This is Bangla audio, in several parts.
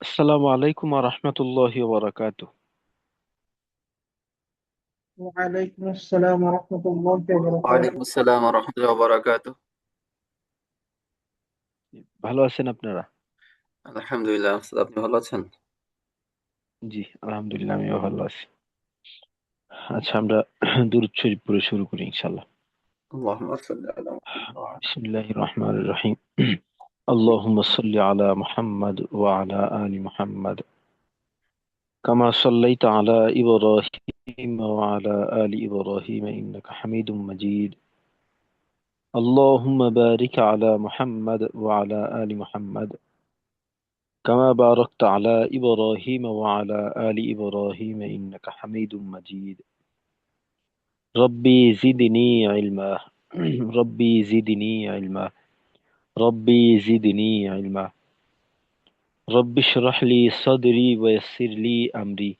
আসসালামু আলাইকুম ওয়া রাহমাতুল্লাহি ওয়া বারাকাতুহু। وعليكم السلام ورحمة الله ওয়ালাইকুম وبركاته. আসসালাম ওয়া রাহমাতুল্লাহি ওয়া বারাকাতুহু। ভালো আছেন আপনারা? আলহামদুলিল্লাহ, আচ্ছা, আপনি ভালো আছেন? জি, আলহামদুলিল্লাহ আমিও ভালো আছি। আচ্ছা, আমরা দুরূদ শরীফ পড়ে শুরু করি ইনশাআল্লাহ। আল্লাহুম্মা সাল্লি আলা মুহাম্মাদ। বিসমিল্লাহির রহমানির রহিম। আল্লাহুম্মা সাল্লি আলা মুহাম্মাদ ওয়া আলা আলি মুহাম্মাদ কামা সাল্লাইতা আলা ইব্রাহিম ওয়া আলা আলি ইব্রাহিম ইন্নাকা হামিদুম মাজিদ। আল্লাহুম্মা বারিক আলা মুহাম্মাদ ওয়া আলা আলি মুহাম্মাদ كما باركت على إبراهيم وعلى آل إبراهيم إنك حميد مجيد. ربي زدني علما. ربي زدني علما. ربي زدني علما. رب اشرح لي صدري ويسر لي أمري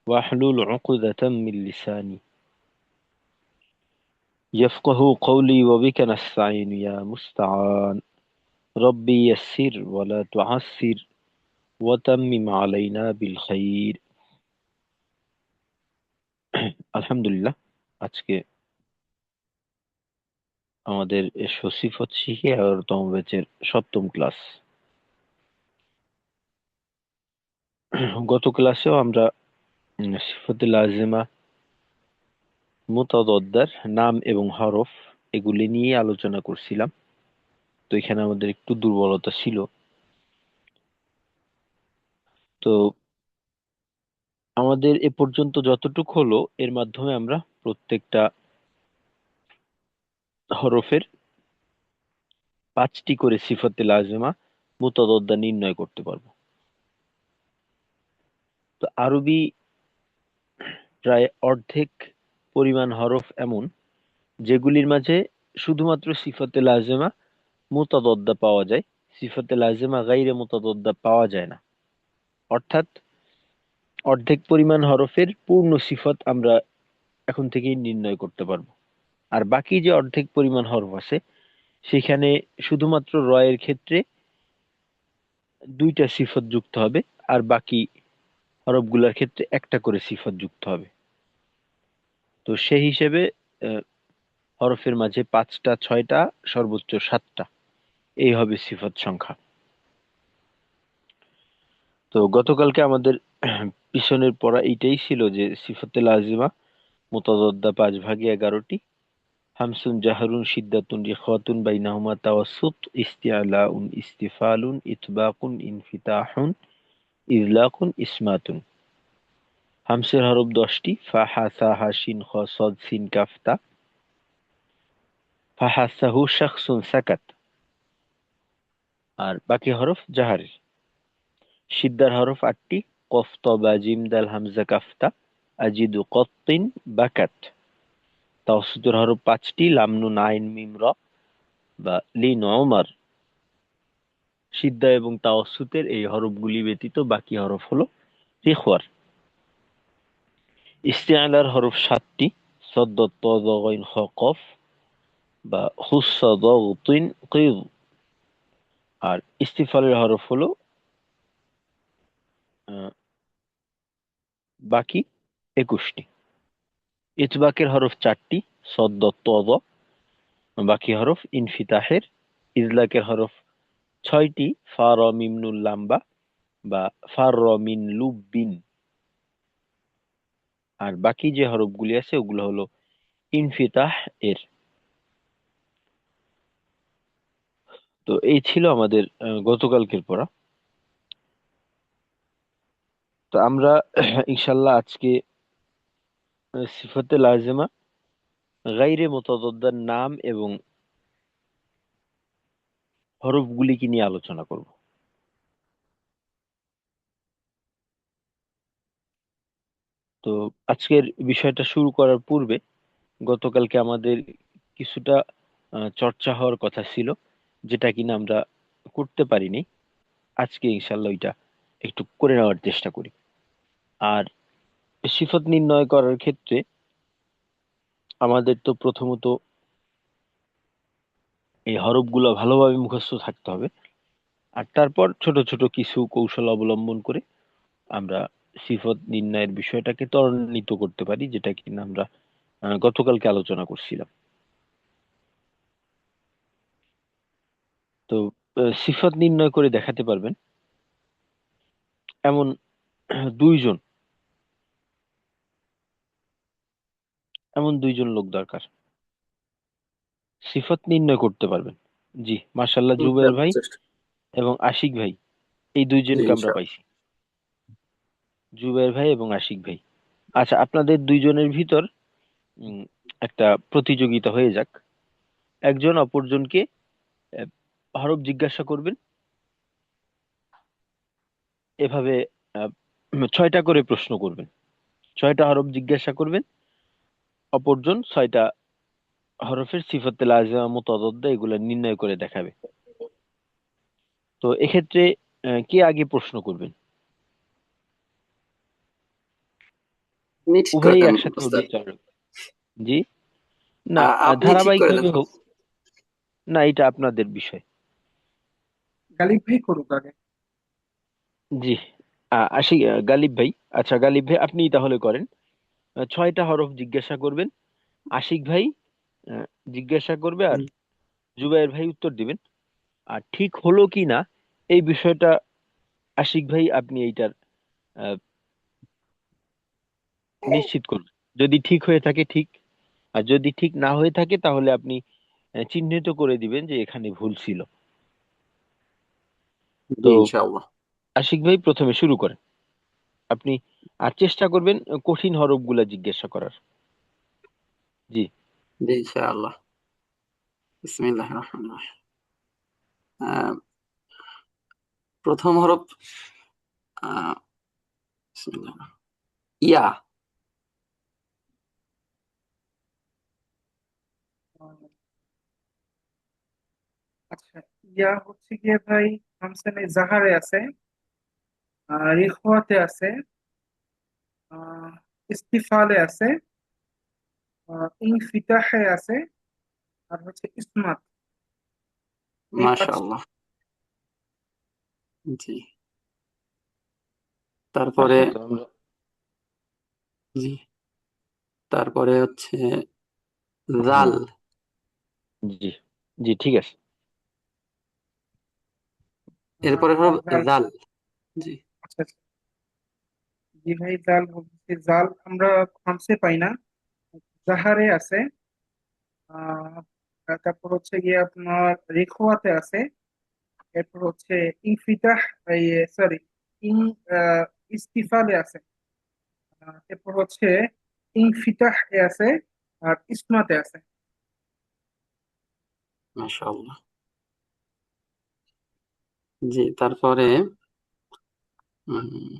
واحلل عقدة من لساني يفقه قولي وبك نستعين يا مستعان. ربي يسر ولا تعسر وتمم علينا بالخير. আলহামদুলিল্লাহ, আজকে আমাদের সসিফত শিখে 11তম ব্যাচের 7ম ক্লাস। গত ক্লাসেও আমরা সিফতে লাজিমা, মুতাদদ্দার নাম এবং হরফ এগুলি নিয়ে আলোচনা করছিলাম। তো এখানে আমাদের একটু দুর্বলতা ছিল। তো আমাদের এ পর্যন্ত যতটুকু হলো এর মাধ্যমে আমরা প্রত্যেকটা হরফের 5টি করে সিফতে লাজিমা মুতাদদ্দা নির্ণয় করতে পারবো। তো আরবি প্রায় অর্ধেক পরিমাণ হরফ এমন যেগুলির মাঝে শুধুমাত্র সিফতে লাজেমা মুতাদদ্দা পাওয়া যায়, সিফতে লাজেমা গাইরে মুতাদদ্দা পাওয়া যায় না। অর্থাৎ অর্ধেক পরিমাণ হরফের পূর্ণ সিফত আমরা এখন থেকেই নির্ণয় করতে পারবো। আর বাকি যে অর্ধেক পরিমাণ হরফ আছে সেখানে শুধুমাত্র রয়ের ক্ষেত্রে 2টা সিফত যুক্ত হবে, আর বাকি হরফগুলোর ক্ষেত্রে একটা করে সিফত যুক্ত হবে। তো সেই হিসেবে আহ, হরফের মাঝে 5টা, 6টা, সর্বোচ্চ 7টা, এই হবে সিফত সংখ্যা। তো গতকালকে আমাদের পিছনের পড়া এইটাই ছিল যে সিফাতে লাজিমা মুতাদাদ্দা 5 ভাগে 11টি। হামসুন, জাহরুন, শিদ্দাতুন, ইখওয়াতুন, বাইনাহুমা তাওয়াসসুত, ইস্তিআলাউন, ইস্তিফালুন, ইতবাকুন, ইনফিতাহুন, ইজলাকুন, ইসমাতুন। হামসের হরফ 10টি: ফা, হা, সা, হা, শিন, খ, সদ, সিন, কাফ, তা। ফাহাসাহু শাখসুন সাকাত। আর বাকি হরফ জাহারের। সিদ্ধার হরফ 8টি: কফ, ত, বা, জিম, দাল, হামজা, কাফ, তা। আজিদু কত্তিন বাকাত। তাওসুদের হরফ 5টি: লাম, নুন, আইন, মিম, র, বা লিন, ওমর। সিদ্ধা এবং তাওসুতের এই হরফগুলি ব্যতীত বাকি হরফ হলো ইখওয়ার। ইস্তিআলার হরফ 7টি: সদ্দ, ত, দ, গইন, খ, কফ, বা খুস্সা, দ, তিন, কিদ। আর ইস্তিফালের হরফ হলো আহ, বাকি 21টি। ইতবাকের হরফ 4টি: সদ্দ, ত, দ। বাকি হরফ ইনফিতাহের। ইজলাকের হরফ 6টি: ফা, র, মিম, নুন, লাম্বা, বা ফার, র, মিন, লুব্বিন। আর বাকি যে হরফগুলি আছে ওগুলো হলো ইনফিতাহ এর। তো এই ছিল আমাদের গতকালকের পড়া। তো আমরা ইনশাল্লাহ আজকে সিফাতে লাজেমা গাইরে মুতাদাদ্দার নাম এবং হরফগুলিকে নিয়ে আলোচনা করব। তো আজকের বিষয়টা শুরু করার পূর্বে গতকালকে আমাদের কিছুটা চর্চা হওয়ার কথা ছিল, যেটা কিনা আমরা করতে পারিনি। আজকে ইনশাল্লাহ ওইটা একটু করে নেওয়ার চেষ্টা করি। আর সিফত নির্ণয় করার ক্ষেত্রে আমাদের তো প্রথমত এই হরফগুলো ভালোভাবে মুখস্থ থাকতে হবে। আর তারপর ছোট ছোট কিছু কৌশল অবলম্বন করে আমরা সিফত নির্ণয়ের বিষয়টাকে ত্বরান্বিত করতে পারি, যেটা কিনা আমরা গতকালকে আলোচনা করছিলাম। তো সিফত নির্ণয় করে দেখাতে পারবেন এমন দুইজন দুইজন লোক দরকার, সিফত নির্ণয় করতে পারবেন। জি, মাশাল্লাহ, জুবের ভাই চেষ্টা। এবং আশিক ভাই, এই জি দুইজনকে আমরা ইনশাআল্লাহ। পাইছি, জুবের ভাই এবং আশিক ভাই। আচ্ছা, আপনাদের দুইজনের ভিতর উম, একটা প্রতিযোগিতা হয়ে যাক। একজন অপরজনকে আহ, হরফ জিজ্ঞাসা করবেন, এভাবে আহ, 6টা করে প্রশ্ন করবেন, 6টা হরফ জিজ্ঞাসা করবেন, অপরজন 6টা হরফের সিফাতে লাজিমা মুতাদাদ্দা এগুলো নির্ণয় করে দেখাবে। তো এক্ষেত্রে কে আগে প্রশ্ন করবেন? আপনি ঠিক করে উভয়ই দেন একসাথে হলে ওস্তাদ। চলে। জি, না, আপনি ঠিক ধারাবাহিক করে দেন। ভাবে হোক। না, এটা আপনাদের বিষয়। গালিব ভাই করুক আগে। জি, গালিব ভাই। আচ্ছা, গালিব ভাই আপনি তাহলে করেন। 6টা হরফ জিজ্ঞাসা করবেন, আশিক ভাই আহ, জিজ্ঞাসা করবে, আর জুবাইর ভাই উত্তর দিবেন। আর ঠিক হলো কি না এই বিষয়টা আশিক ভাই আপনি এইটার আহ, নিশ্চিত করুন। যদি ঠিক হয়ে থাকে ঠিক, আর যদি ঠিক না হয়ে থাকে তাহলে আপনি চিহ্নিত করে দিবেন যে এখানে ভুল ছিল। জি তো ইনশাআল্লাহ। আশিক ভাই প্রথমে শুরু করেন আপনি, আর চেষ্টা করবেন কঠিন হরফগুলা জিজ্ঞাসা করার। জি। জি ইনশাআল্লাহ। বিসমিল্লাহির রহমানির রহিম। আহ, প্রথম হরফ আহ, বিসমিল্লাহ। ইয়া। আহ, আচ্ছা, ইয়া হচ্ছে গিয়ে ভাই হামসানে জাহারে আছে, রিখওয়াতে আছে, আহ, ইস্তিফালে আছে, ইনফিতাহে আছে, আর হচ্ছে ইসমাত। এই পাঁচ। মাশাআল্লাহ। জি। তারপরে মাশাআল্লাহ, আমরা জি তারপরে হচ্ছে হুম, জাল। জি, জি, ঠিক আছে। এরপরে হরফ জাল। জাল। জি। আচ্ছা আচ্ছা। জি ভাই, জাল বলতেছি, জাল আমরা হামসে পাই না, জাহারে আছে, আহ তারপর হচ্ছে গিয়ে আপনার রেখোয়াতে আছে, এরপর হচ্ছে ইনফিতাহ, সরি, ইন আহ, ইস্তিফালে আছে, এরপর হচ্ছে ইনফিতাহ এ আছে, আর ইসমাতে আছে। মাশাআল্লাহ। জি তারপরে উম,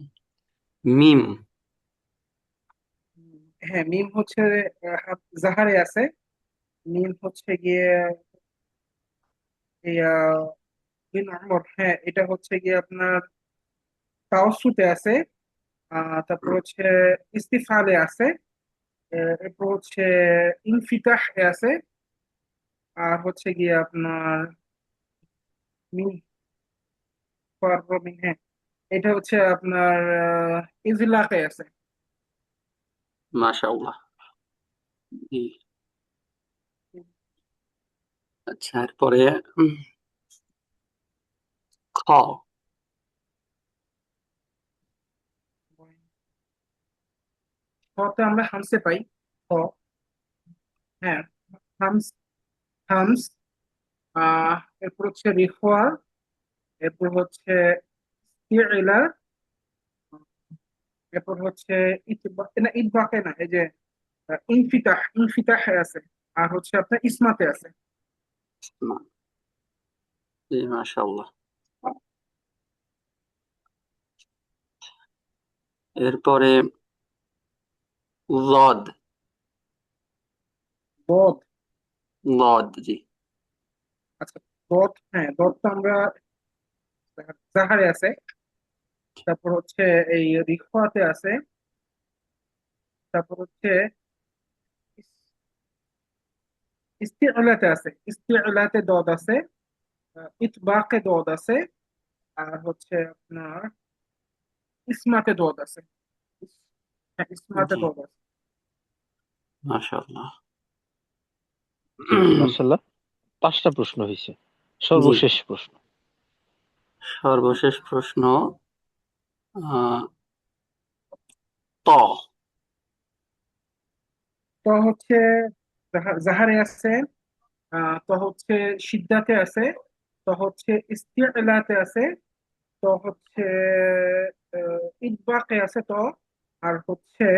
মিম। হ্যাঁ, মিম হচ্ছে জাহারে আছে, মিম হচ্ছে গিয়ে এই বিন আমর, হ্যাঁ এটা হচ্ছে গিয়ে আপনার তাওসুতে আছে, তারপর হচ্ছে ইস্তিফালে আছে, এরপর হচ্ছে ইনফিতাহ এ আছে, আর হচ্ছে গিয়ে আপনার মিন মিন, হ্যাঁ এটা হচ্ছে আপনার ইজলাকে আছে। মাশাআল্লাহ। জি। আচ্ছা এরপরে উম, খ। খতে আমরা হামসে পাই। খ, হ্যাঁ, হামস, হামস, এরপর হচ্ছে রিখওয়া, এরপর হচ্ছে ইলা, এরপর হচ্ছে না ইতবাকে না, এই যে ইনফিতাহ, ইনফিতাহে আছে, আর হচ্ছে আপনার ইসমাতে আছে। না, জি মাশাআল্লাহ। এরপরে লদ। বদ। লদ জি। আচ্ছা, বদ, হ্যাঁ বদ তো আমরা জাহারে আছে, তারপর হচ্ছে এই রিখওয়াতে আছে, তারপর হচ্ছে ইস্তিলাতে আছে, ইস্তিলাতে দদ আছে, ইতবাকে দদ আছে, আর হচ্ছে আপনার ইসমাতে দোয়াদ আছে। হ্যাঁ, ইসমাতে জি, দোয়াদ আছে। মাশাআল্লাহ। জি মার্শাল্লাহ, 5টা প্রশ্ন হয়েছে। জি, সর্বশেষ প্রশ্ন। সর্বশেষ প্রশ্ন। আহ, ত। তো হচ্ছে জাহারে আছে, তো হচ্ছে সিদ্ধাতে আছে, তো হচ্ছে ইস্তিলাতে আছে, তো হচ্ছে ইদবাকে আছে তো, আর হচ্ছে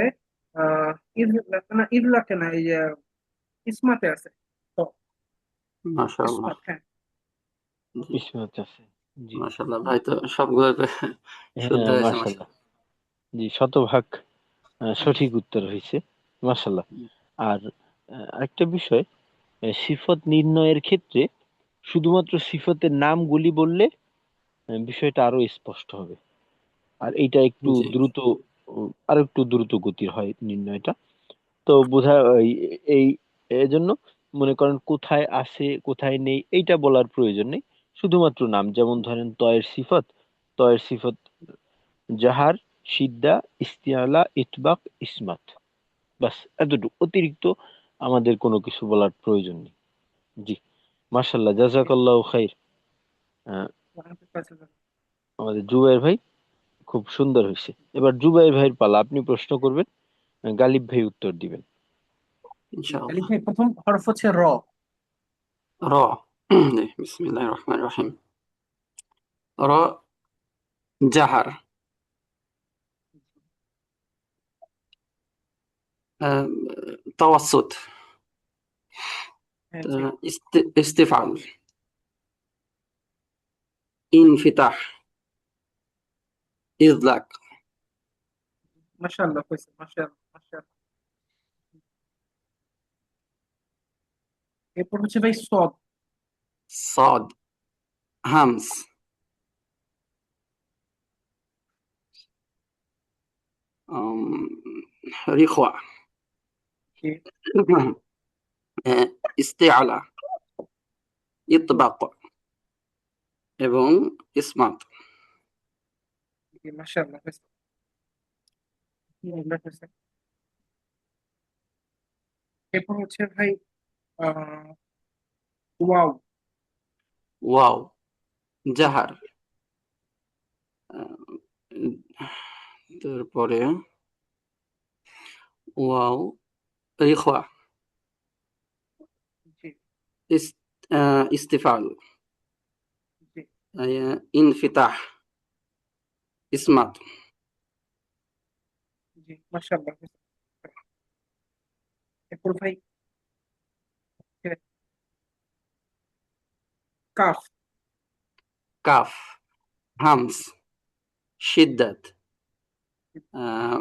আহ ইদ না, ইদলাকে না, এই ইসমাতে আছে তো। মাশাআল্লাহ। ইসমাত, হ্যাঁ। জি, বিশ্বনাথ আছে। জি। মাশাআল্লাহ, ভাই তো সবগুলো শুদ্ধ হ্যাঁ হয়েছে, মার্শাল্লাহ। মাশাআল্লাহ। জি, শতভাগ সঠিক উত্তর হয়েছে। মার্শাল্লাহ। আর আরেকটা বিষয়, সিফত নির্ণয়ের ক্ষেত্রে শুধুমাত্র সিফতের নামগুলি বললে বিষয়টা আরো স্পষ্ট হবে। আর এইটা একটু জি, দ্রুত, আরো একটু দ্রুত গতির হয় নির্ণয়টা। তো বোঝা এই এজন্য মনে করেন কোথায় আছে কোথায় নেই এইটা বলার প্রয়োজন নেই। শুধুমাত্র নাম, যেমন ধরেন তয়ের সিফত জাহার, সিদ্দা, ইস্তিআলা, ইতবাক, ইসমাত। বাস এতটুকু, অতিরিক্ত আমাদের কোনো কিছু বলার প্রয়োজন নেই। জি, মার্শাল্লাহ, জাজাকাল্লাহ খাইর। আহ, আমাদের জুবাইর ভাই খুব সুন্দর হয়েছে। এবার জুবাইর ভাইয়ের পালা, আপনি প্রশ্ন করবেন, গালিব ভাই উত্তর দিবেন। আলিফ ইনশাআল্লাহ। ভাই, প্রথম হরফ হচ্ছে র। র। জি, বিসমিল্লাহির রহমানির রহিম। র, জাহার। আহ, তাওয়াসসুত। হ্যাঁ, জি। ইস্তিফাল। ইনফিতাহ। ইজলাক। মাশাআল্লাহ হয়েছে, মাশাআল্লাহ, মাশাআল্লাহ। এরপর হচ্ছে ভাই সদ। صاد. همس. أم، رخوة. জি, ইস্তেআলা। ইতবাক এবং ইসমাত। জি, মাশাআল্লাহ হয়েছে, মাশাআল্লাহ হয়েছে। এরপর হচ্ছে ভাই আহ ওয়াও। ওয়াও, জাহার। তারপরে ওয়াও, রিখওয়া। জি, ইস- ইস্তিফাল। জি, ইনফিতাহ। ইসমাত। জি, মাশাআল্লাহ হয়েছে। এরপর ভাই কাফ। কাফ। হামস। শিদ্দাত। আহ,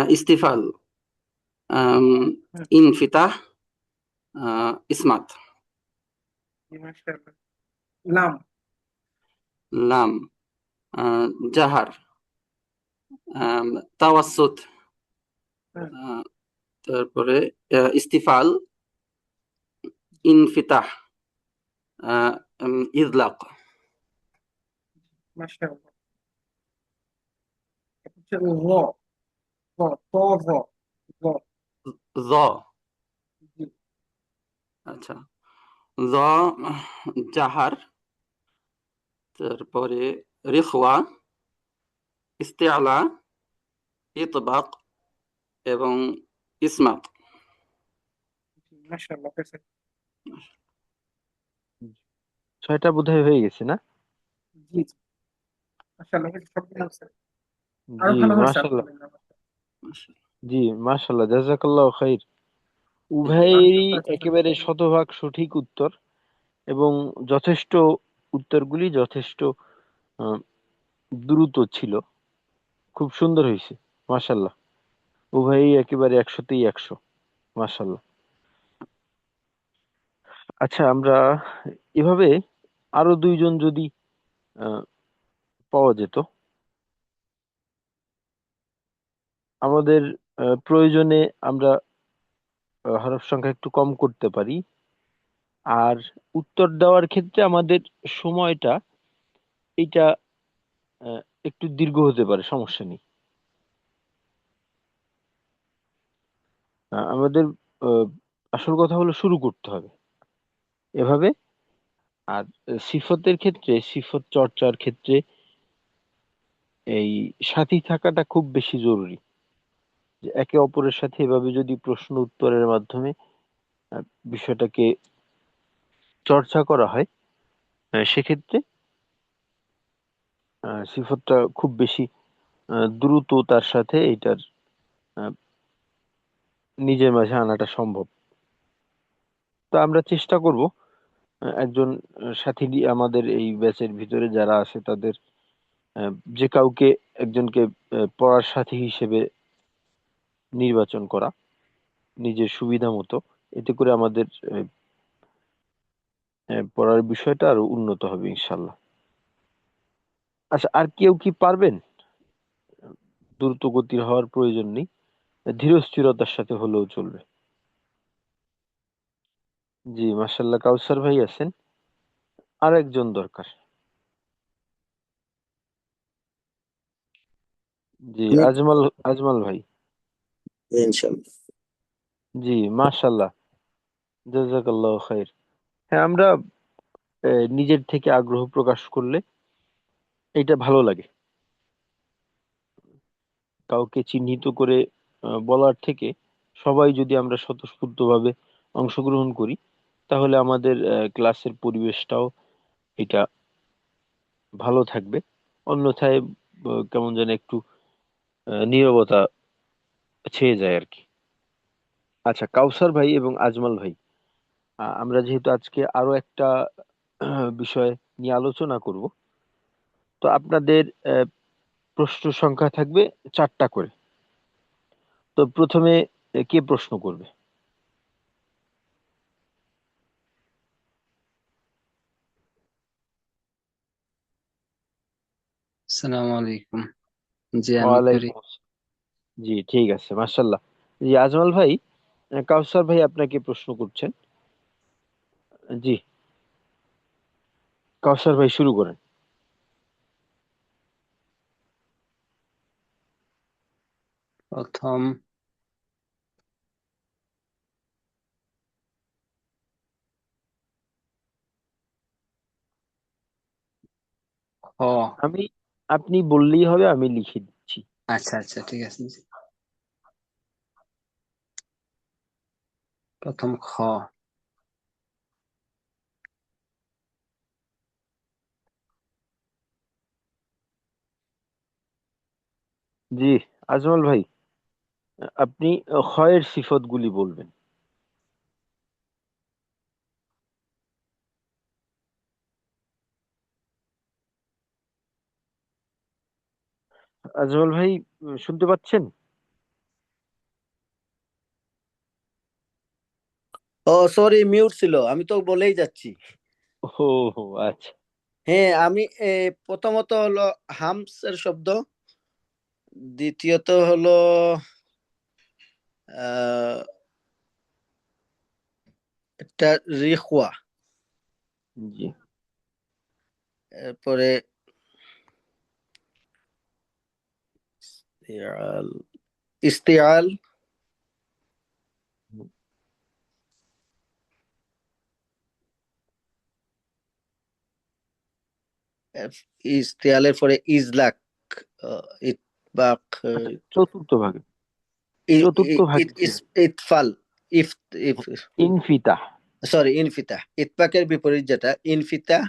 ইস্তিফাল। আম, হুম, ইনফিতাহ। ইসমাত। জি, মাশাআল্লাহ। লাম। লাম। আহ, জাহার। তাওয়াসসুত। হুম, আহ, তারপরে ইস্তিফাল। জি, ইনফিতাহ। আহ, ইজলাক। মাশাআল্লাহ। এরপর হচ্ছে র। র, ত, র। র। জ। জি, আচ্ছা, জ, জাহার। তারপরে রিখওয়া। ইস্তেআলা। ইতবাক এবং ইসমাত। জি, মাশাআল্লাহ হয়েছে। 6টা বোধহয় হয়ে গেছে না? জি, জি, মাশাআল্লাহ হয়েছে, সবগুলো হয়েছে। আরো জি ভালো হয়েছে, মাশাল্লাহ। আলহামদুলিল্লাহ। জি মাশাল্লাহ, জাজাকাল্লাহ খাইর। উভয়েরই মাশাআল্লাহ। একেবারে শতভাগ সঠিক উত্তর, এবং যথেষ্ট, উত্তরগুলি যথেষ্ট আহ, দ্রুত ছিল। খুব সুন্দর হয়েছে। মাশাল্লাহ, উভয়ই একেবারে 100তেই 100। মাশাল্লাহ। আচ্ছা, আমরা এভাবে আরো দুইজন যদি আহ, পাওয়া যেত আমাদের প্রয়োজনে, আমরা হরফ সংখ্যা একটু কম করতে পারি। আর উত্তর দেওয়ার ক্ষেত্রে আমাদের সময়টা এটা একটু দীর্ঘ হতে পারে, সমস্যা নেই। আমাদের আহ, আসল কথা হলো শুরু করতে হবে এভাবে। আর সিফতের ক্ষেত্রে, সিফত চর্চার ক্ষেত্রে এই সাথী থাকাটা খুব বেশি জরুরি। যে একে অপরের সাথে এভাবে যদি প্রশ্ন উত্তরের মাধ্যমে আহ, বিষয়টাকে চর্চা করা হয়, সেক্ষেত্রে সিফতটা খুব বেশি দ্রুত তার সাথে এটার আহ, নিজের মাঝে আনাটা সম্ভব। তো আমরা চেষ্টা করব একজন সাথী আমাদের এই ব্যাচের ভিতরে যারা আছে তাদের আহ, যে কাউকে একজনকে পড়ার সাথী হিসেবে নির্বাচন করা নিজের সুবিধা মতো। এতে করে আমাদের পড়ার বিষয়টা আরো উন্নত হবে ইনশাল্লাহ। আচ্ছা, আর কেউ কি পারবেন? দ্রুত গতির হওয়ার প্রয়োজন নেই, ধীর স্থিরতার সাথে হলেও চলবে। জি, মাশাল্লাহ, কাউসার ভাই আছেন। আর একজন দরকার। জি, আমি আজমাল, আজমাল ভাই। ইনশাল্লাহ। জি, মাশাল্লাহ, জাযাকাল্লাহু খাইর। হ্যাঁ, আমরা নিজের থেকে আগ্রহ প্রকাশ করলে এটা ভালো লাগে। কাউকে চিহ্নিত করে বলার থেকে সবাই যদি আমরা স্বতঃস্ফূর্তভাবে অংশগ্রহণ করি, তাহলে আমাদের ক্লাসের পরিবেশটাও এটা ভালো থাকবে। অন্যথায় কেমন যেন একটু নীরবতা ছেয়ে যায় আর কি। আচ্ছা, কাউসার ভাই এবং আজমাল ভাই, আমরা যেহেতু আজকে আরো একটা বিষয় নিয়ে আলোচনা করব, তো আপনাদের প্রশ্ন সংখ্যা থাকবে 4টা করে। তো প্রথমে কে প্রশ্ন করবে? আসসালামু আলাইকুম। জি আমি করি। ওয়ালাইকুম আসসালাম। জি, ঠিক আছে, মাশাল্লাহ। জি, আজমাল ভাই, কাউসার ভাই আপনাকে প্রশ্ন করছেন। জি, কাউসার ভাই শুরু করেন। প্রথম খ। আমি, আপনি বললেই হবে, আমি লিখে দিচ্ছি। আচ্ছা আচ্ছা ঠিক আছে। জি। প্রথম খ। জি, আজমাল ভাই, আপনি খয়ের সিফত গুলি বলবেন। আজমাল ভাই, শুনতে পাচ্ছেন? ও সরি, মিউট ছিল, আমি তো বলেই যাচ্ছি। ও, আচ্ছা। হ্যাঁ, আমি প্রথমত হলো হামস এর শব্দ, দ্বিতীয়ত হলো আহ একটা রিখওয়া, জি, এরপরে ইস্তিয়াল, ইস্তিয়াল, ইস্তিয়ালের পরে ইজলাক, ইতবাক, আচ্ছা, চতুর্থ ভাগে, ই- চতুর্থ ভাগে কি হবে? ইতফাল, ইফ ইফ ইনফিতাহ। সরি ইনফিতাহ, ইতবাকের বিপরীত যেটা ইনফিতাহ।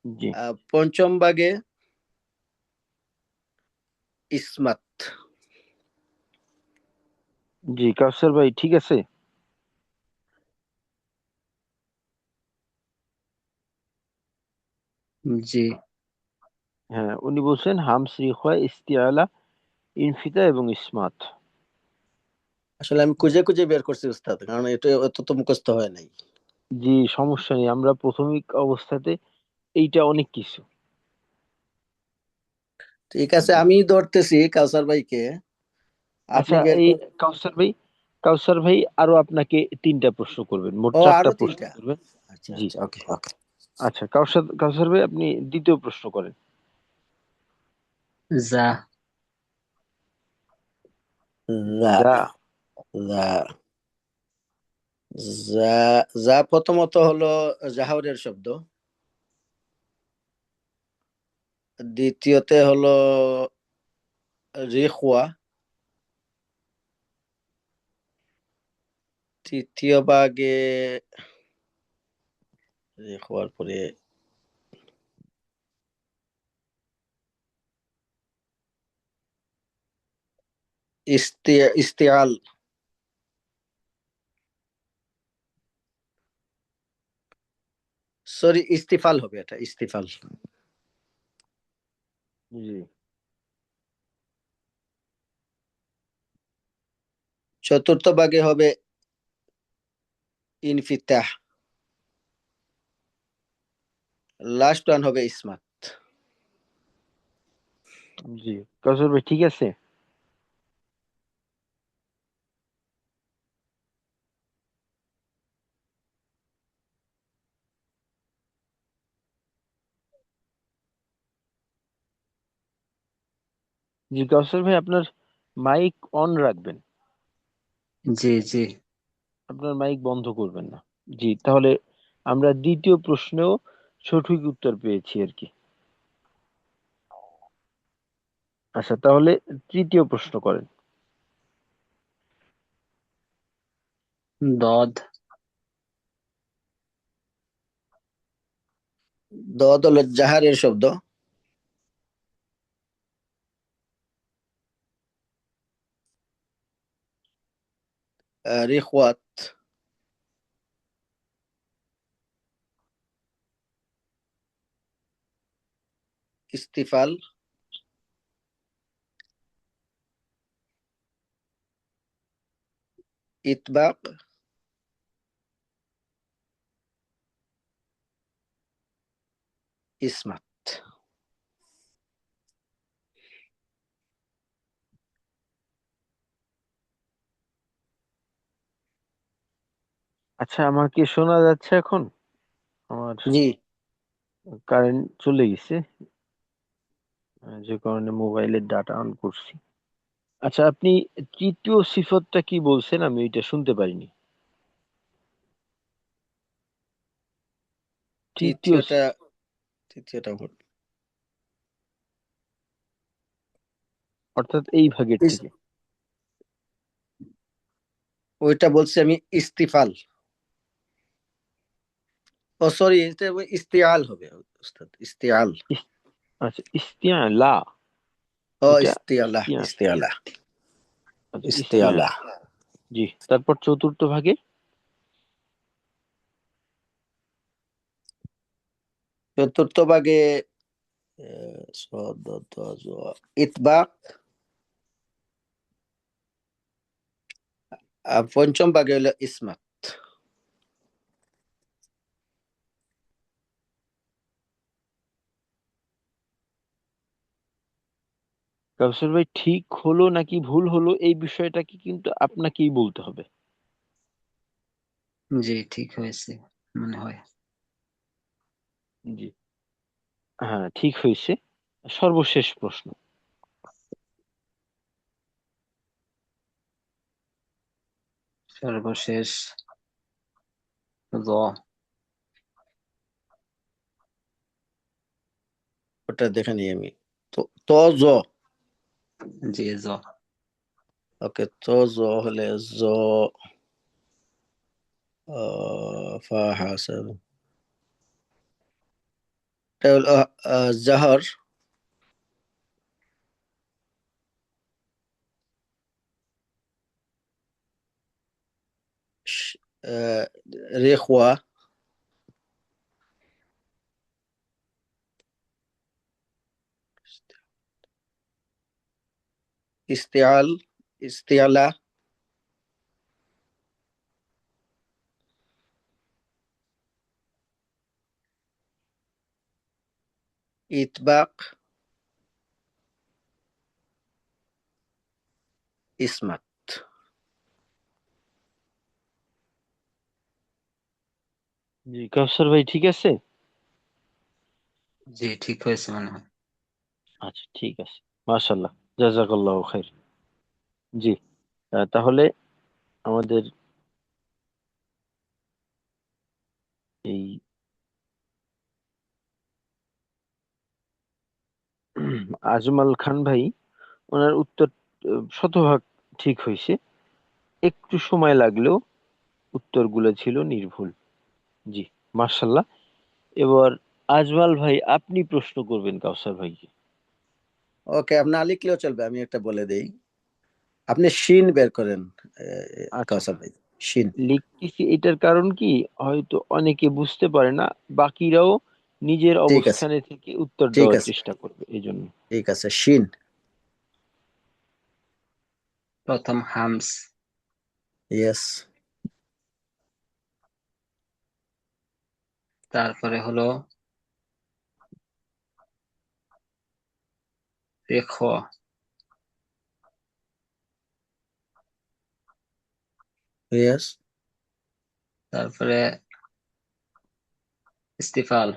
জি, পঞ্চম ভাগে ইসমাত। জি, কাউসার ভাই ঠিক আছে। জি হ্যাঁ, উনি বলছেন হামস, রিখওয়া, ইস্তিআলা, ইনফিতা এবং ইসমাত। আসলে আমি খুঁজে খুঁজে বের করছি উস্তাদ, কারণ এটা অত তো মুখস্থ হয় নাই। জি, সমস্যা নেই, আমরা প্রাথমিক অবস্থাতে এইটা অনেক কিছু। ঠিক আছে, জি, আমি ধরতেছি কাউসার ভাইকে, আপনি আচ্ছা, বের এই কর। কাউসার ভাই, কাউসার ভাই আরো আপনাকে 3টা প্রশ্ন করবেন, মোট ও 4টা আরো প্রশ্ন 3টা। করবেন। আচ্ছা জি। আচ্ছা, ওকে ওকে। আচ্ছা, কাউসার কাউসার ভাই আপনি দ্বিতীয় প্রশ্ন করেন। যা যা যা। যা যা যা প্রথমত হলো জাহরের শব্দ, দ্বিতীয়তে হলো রিখওয়া, তৃতীয় ভাগে রিখওয়ার পরে ইস্তিয়াল, সরি ইস্তিফাল হবে, এটা ইস্তিফাল। জি। চতুর্থ ভাগে হবে ইনফিতাহ, লাস্ট ওয়ান হবে ইসমাত। জি, কাউসার ভাই ঠিক আছে। জি, কাউসার ভাই আপনার মাইক অন রাখবেন, জি জি। আপনার মাইক বন্ধ করবেন না। জি, তাহলে আমরা দ্বিতীয় প্রশ্নেও সঠিক উত্তর পেয়েছি আর কি। আচ্ছা, তাহলে তৃতীয় প্রশ্ন করেন। দদ দদ হলো জাহারের শব্দ, রিখওয়াত, ইস্তিফাল, ইতবাক, ইসমাত। আচ্ছা, আমাকে শোনা যাচ্ছে এখন? আমার জি, কারেন্ট চলে গেছে, যে কারণে মোবাইলের ডাটা অন করছি। আচ্ছা, আপনি তৃতীয় সিফতটা কি বলছেন, আমি এটা শুনতে পারিনি। তৃতীয় তৃতীয়টা তৃতীয়টা ভুল। অর্থাৎ এই ভাগের ইস- থেকে। ওইটা বলছি আমি ইস্তিফাল, ও সরি, এটা ইস্তিয়াল হবে উস্তাদ, ইস্তিয়াল। ইস- আচ্ছা, ইস্তিয়ালা। ও এটা ইস্তিয়ালা, ইস্তিয়া ইস্তিয়ালা, আচ্ছা, ইস্তিয়ালা। ইস্তিয়ালা। জি, তারপর চতুর্থ ভাগে। চতুর্থ ভাগে ইতবাক, আর পঞ্চম ভাগে হলো ইসমাত। কাউসার ভাই, ঠিক হলো নাকি ভুল হলো এই বিষয়টাকে কিন্তু আপনাকেই বলতে হবে। জি ঠিক হয়েছে মনে হয়। জি, হ্যাঁ ঠিক হয়েছে। সর্বশেষ প্রশ্ন। সর্বশেষ জ ওটা দেখে নিই আমি। তো তো জ, জি জ ওকে, তো জ হলে জ ফাহাসাব, এটা হলো জাহর, শ- আহ, রেখওয়া, ইস্তেআল, ইস্তেআলা, ইতবাক, ইসমাত। জি কাউসার ভাই ঠিক আছে? জি ঠিক হয়েছে মনে হয়। আচ্ছা ঠিক আছে, মাশাআল্লাহ, জাযাকাল্লাহু খাইর। জি, তাহলে আমাদের এই আজমাল খান ভাই, ওনার উত্তর শতভাগ ঠিক হয়েছে। একটু সময় লাগলেও উত্তরগুলো ছিল নির্ভুল। জি, মাশাআল্লাহ। এবার আজমাল ভাই আপনি প্রশ্ন করবেন কাউসার ভাইকে। ওকে, আপনি না লিখলেও চলবে, আমি একটা বলে দেই। আপনি শিন বের করেন, আচ্ছা, কাউসার ভাই। শিন। লিখতেছি এটার কারণ কি, হয়তো অনেকে বুঝতে পারে না, বাকিরাও নিজের ঠিক আছে, অবস্থানে থেকে উত্তর ঠিক দেওয়ার আছে, চেষ্টা করবে এই জন্য। ঠিক আছে। শিন। প্রথম হামস, ইয়েস। তারপরে হলো রেখওয়া, ইয়েস। তারপরে ইস্তিফাল,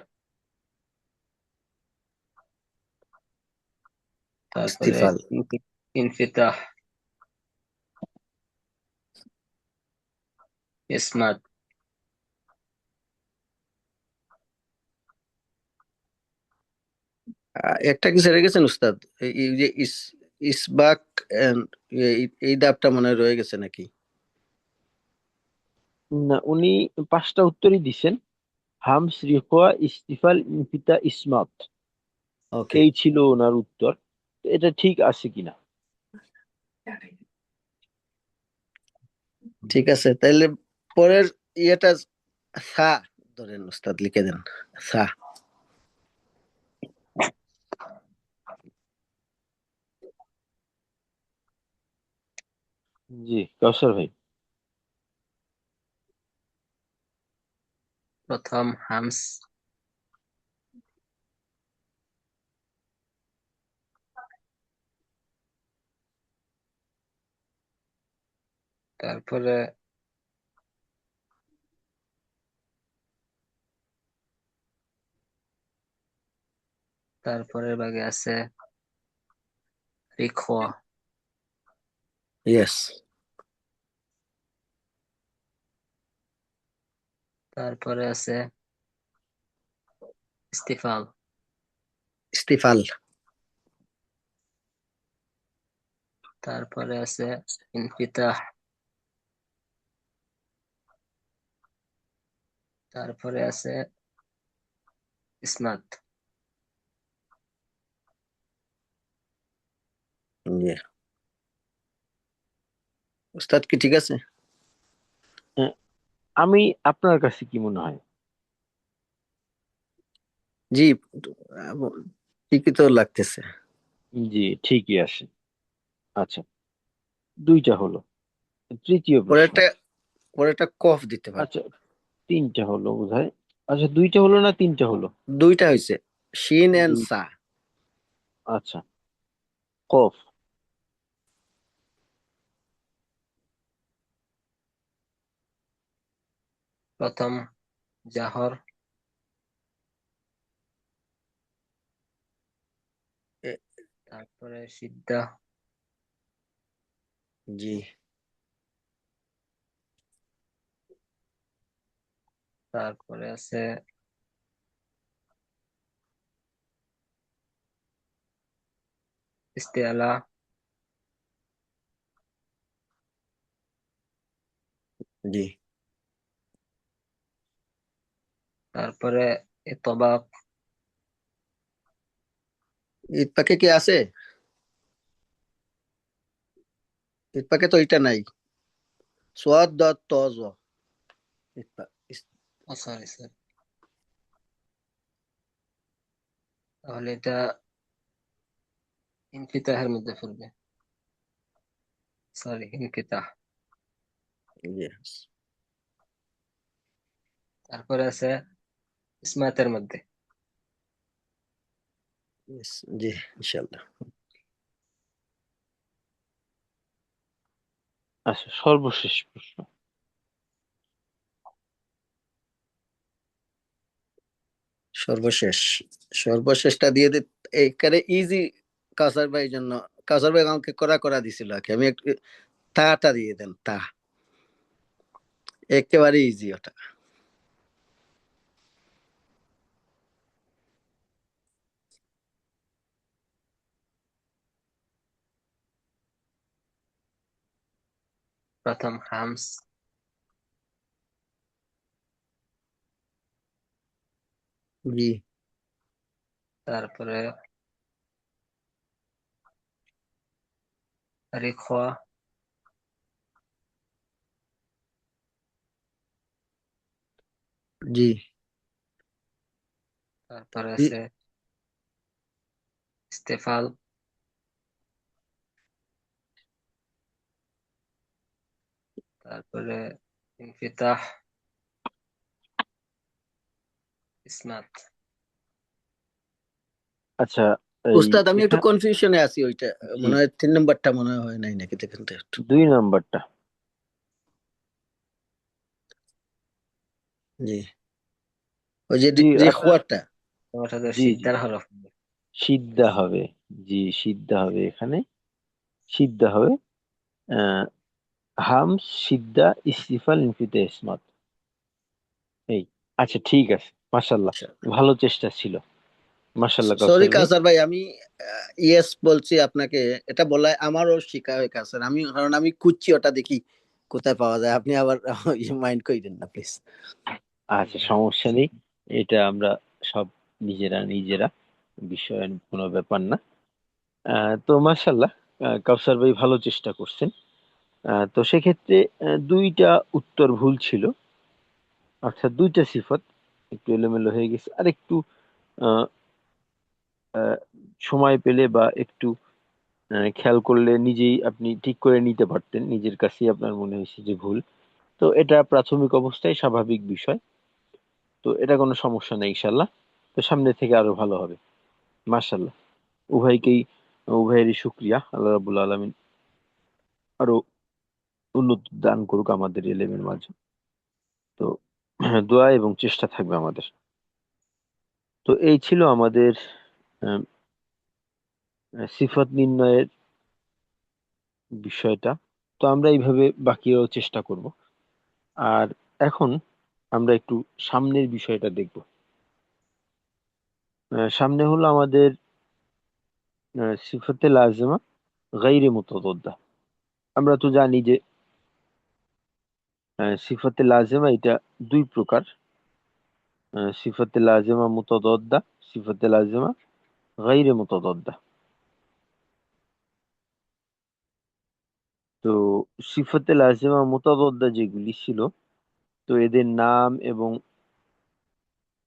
তারপরে ইস্তিফাল। ইনফিতাহ, ইসমাত, একটা কিছু রেখে গেছেন উস্তাদ, এই যে ইসবাক and এই দাবটা মনে হয় রয়ে গেছে নাকি? না, উনি পাঁচটা উত্তরই দিছেন। হামস, রিখওয়া, ইস্তিফাল, ইনফিতা, ইসমাত, ওকে, এই ছিল ওনার উত্তর। তো এটা ঠিক আছে কিনা? ঠিক আছে, তাইলে পরের ইয়েটা সা ধরেন উস্তাদ, লিখে দেন সা। জি কাউসার ভাই। প্রথম হামস, তারপরে তারপরের ভাগে আছে রিখওয়া, ইয়েস। তারপরে আছে ইস্তিফাল, ইস্তিফাল। তারপরে আছে ইনফিতাহ, তারপরে আছে ইসমাত। ইয়ে, উস্তাদ কি ঠিক আছে? আহ, আমি, আপনার কাছে কি মনে হয়? জি, আহ, ঠিকই তো লাগতেছে। জি ঠিকই আছে। আচ্ছা, দুইটা হলো, তৃতীয় প্রশ্ন। পরেরটা, পরেরটা কফ দিতে পারে। আচ্ছা, তিনটা হলো বোধহয়। আচ্ছা, দুইটা হলো না তিনটা হলো? দুইটা হয়েছে, শিন এন্ড দুই। সা। আচ্ছা, কফ। প্রথম জাহর, এ- তারপরে সিদ্ধা, জি, তারপরে আছে ইস্তেআলা, জি। তারপরে ইতবাক, ঈদ পাকে কি আছে? ঈদ পাকে তো এটা নাই। সোয়াদ দত তজ। ঈদ পাক ও সরি সরি, তাহলে এটা ইনফিতাহের মধ্যে পড়বে। সরি, ইনফিতাহ। ইয়েস। তারপরে আছে ইসমাতের মধ্যে। জি, ইনশাল্লাহ। আচ্ছা, সর্বশেষ প্রশ্ন। সর্বশেষ সর্বশেষটা দিয়ে দে, এখানে ইজি। কাউসার ভাই জন্য, কাউসার ভাই আমাকে করা করা দিছিল আর কি। আমি একটু তাটা দিয়ে দেন, তা একেবারে ইজি ওটা। প্রথম হামস, জি তারপরে রিখওয়া, জি তারপরে জি। আছে ইস্তেফাল, তারপরে ইনফিতাহ, ইসমাত। আচ্ছা, এই উস্তাদ আমি একটু এখানে কনফিউশনে আছি ওইটা। জি, মনে হয় 3 নম্বরটা মনে হয় নাই নাকি, দেখেন তো একটু। 2 নম্বরটা। জি ওই যে জি যে আপনার, খোয়ারটা। তোমার সাথে জি জি সিদ্ধার হরফ। সিদ্ধা হবে। জি সিদ্ধা হবে এখানে, সিদ্ধা হবে। আহ হামস, সিদ্ধা, ইস্তিফাল, ইনফিতে, ইসমাত। এই, আচ্ছা ঠিক আছে, মাশাল্লাহ, ভালো চেষ্টা ছিল। মাশাল্লাহ সরি কাউসার ভাই। কাউসার ভাই, আমি ইয়েস বলছি আপনাকে। এটা বলাই আমারও শিখা হয়ে কাউসার। আমি কারণ আমি খুঁজছি ওটা, দেখি কোথায় পাওয়া যায়। আপনি আবার মাইন্ড করেন না প্লিজ। আচ্ছা সমস্যা নেই, এটা আমরা সব নিজেরা নিজেরা, বিষয়ের কোনো ব্যাপার না। তো মাশাল্লাহ, কাউসার ভাই ভালো চেষ্টা করছেন। তো সেক্ষেত্রে 2টা উত্তর ভুল ছিল, অর্থাৎ 2টা সিফত একটু এলোমেলো হয়ে গেছে। আর একটু আহ, আহ, সময় পেলে বা একটু খেয়াল করলে নিজেই আপনি ঠিক করে নিতে পারতেন, নিজের কাছেই আপনার মনে হয়েছে যে ভুল। তো এটা প্রাথমিক অবস্থায় স্বাভাবিক বিষয়, তো এটা কোনো সমস্যা নেই ইনশাল্লাহ। তো সামনে থেকে আরো ভালো হবে। মাশাল্লাহ, উভয়কেই, উভয়েরই শুক্রিয়া। আল্লাহ রাব্বুল আলামিন আরো উন্নতি দান করুক আমাদের এলেমের মাঝে। তো দোয়া এবং চেষ্টা থাকবে আমাদের। তো এই ছিল আমাদের আহ, সিফাত নির্ণয়ের বিষয়টা। তো আমরা এইভাবে বাকিও চেষ্টা করব। আর এখন আমরা একটু সামনের বিষয়টা দেখব। সামনে হলো আমাদের সিফাতে লাজেমা গাইরে মুতাদাদ্দা। আমরা তো জানি যে সিফাতে লাজেমা এটা 2 প্রকার, সিফাতে লাজেমা মুতাদাদ্দা, সিফাতে লাজেমা গাইরে মুতাদাদ্দা। তো সিফাতে লাজেমা মুতাদাদ্দা যেগুলি ছিল, তো এদের নাম এবং